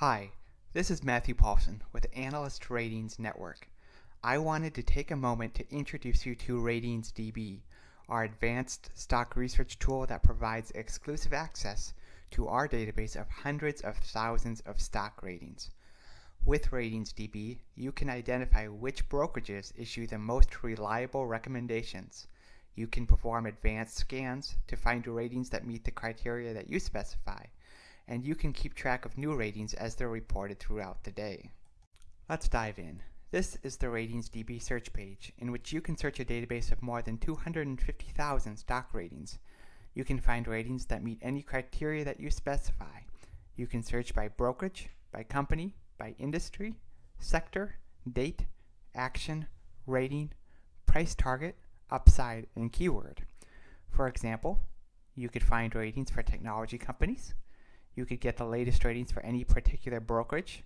Hi, this is Matthew Paulson with Analyst Ratings Network. I wanted to take a moment to introduce you to RatingsDB, our advanced stock research tool that provides exclusive access to our database of hundreds of thousands of stock ratings. With RatingsDB, you can identify which brokerages issue the most reliable recommendations. You can perform advanced scans to find ratings that meet the criteria that you specify, and you can keep track of new ratings as they're reported throughout the day. Let's dive in. This is the RatingsDB search page, in which you can search a database of more than 250,000 stock ratings. You can find ratings that meet any criteria that you specify. You can search by brokerage, by company, by industry, sector, date, action, rating, price target, upside, and keyword. For example, you could find ratings for technology companies. You could get the latest ratings for any particular brokerage,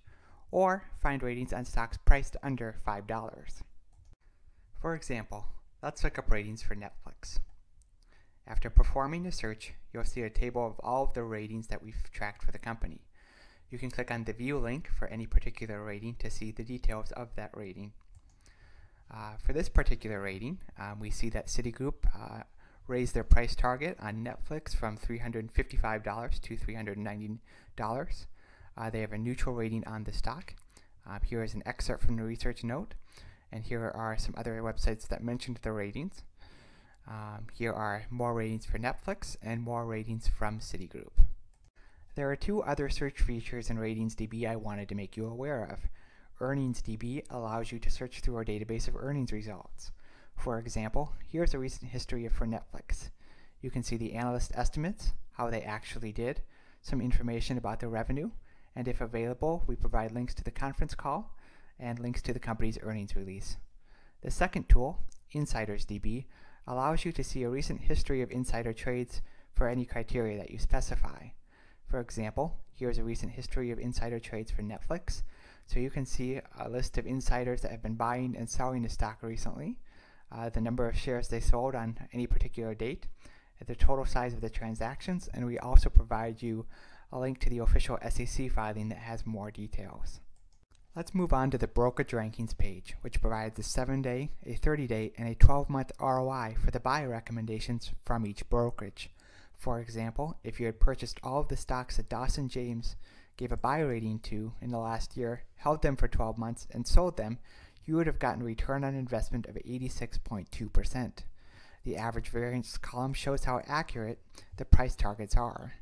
or find ratings on stocks priced under $5. For example, let's look up ratings for Netflix. After performing a search, you'll see a table of all of the ratings that we've tracked for the company. You can click on the View link for any particular rating to see the details of that rating. For this particular rating, we see that Citigroup raised their price target on Netflix from $355 to $390. They have a neutral rating on the stock. Here is an excerpt from the research note, and here are some other websites that mentioned the ratings. Here are more ratings for Netflix and more ratings from Citigroup. There are two other search features in RatingsDB I wanted to make you aware of. EarningsDB allows you to search through our database of earnings results. For example, here's a recent history for Netflix. You can see the analyst estimates, how they actually did, some information about their revenue, and if available, we provide links to the conference call and links to the company's earnings release. The second tool, InsidersDB, allows you to see a recent history of insider trades for any criteria that you specify. For example, here's a recent history of insider trades for Netflix, so you can see a list of insiders that have been buying and selling the stock recently, the number of shares they sold on any particular date, the total size of the transactions, and we also provide you a link to the official SEC filing that has more details. Let's move on to the Brokerage Rankings page, which provides a 7-day, a 30-day, and a 12-month ROI for the buy recommendations from each brokerage. For example, if you had purchased all of the stocks that Dawson James gave a buy rating to in the last year, held them for 12 months, and sold them, you would have gotten a return on investment of 86.2%. The average variance column shows how accurate the price targets are.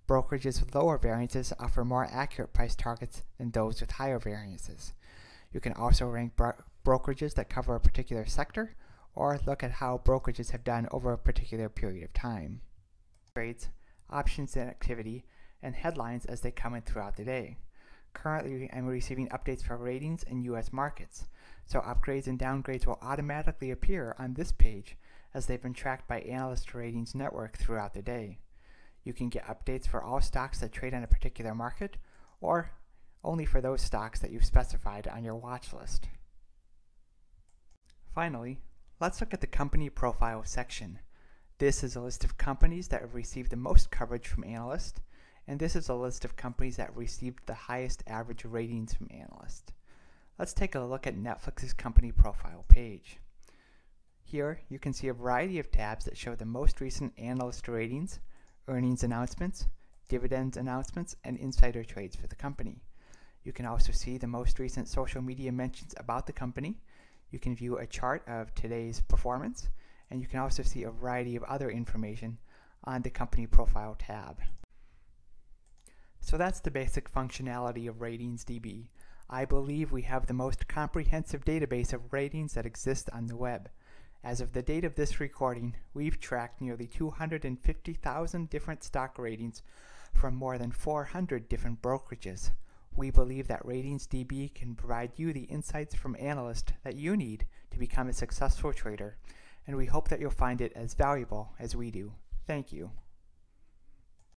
Brokerages with lower variances offer more accurate price targets than those with higher variances. You can also rank brokerages that cover a particular sector, or look at how brokerages have done over a particular period of time. Trades, options and activity, and headlines as they come in throughout the day. Currently, I'm receiving updates for ratings in U.S. markets, so upgrades and downgrades will automatically appear on this page as they've been tracked by Analyst Ratings Network throughout the day. You can get updates for all stocks that trade on a particular market, or only for those stocks that you've specified on your watch list. Finally, let's look at the Company Profile section. This is a list of companies that have received the most coverage from analysts, and this is a list of companies that received the highest average ratings from analysts. Let's take a look at Netflix's Company Profile page. Here, you can see a variety of tabs that show the most recent analyst ratings, earnings announcements, dividends announcements, and insider trades for the company. You can also see the most recent social media mentions about the company. You can view a chart of today's performance, and you can also see a variety of other information on the Company Profile tab. So that's the basic functionality of RatingsDB. I believe we have the most comprehensive database of ratings that exist on the web. As of the date of this recording, we've tracked nearly 250,000 different stock ratings from more than 400 different brokerages. We believe that RatingsDB can provide you the insights from analysts that you need to become a successful trader, and we hope that you'll find it as valuable as we do. Thank you.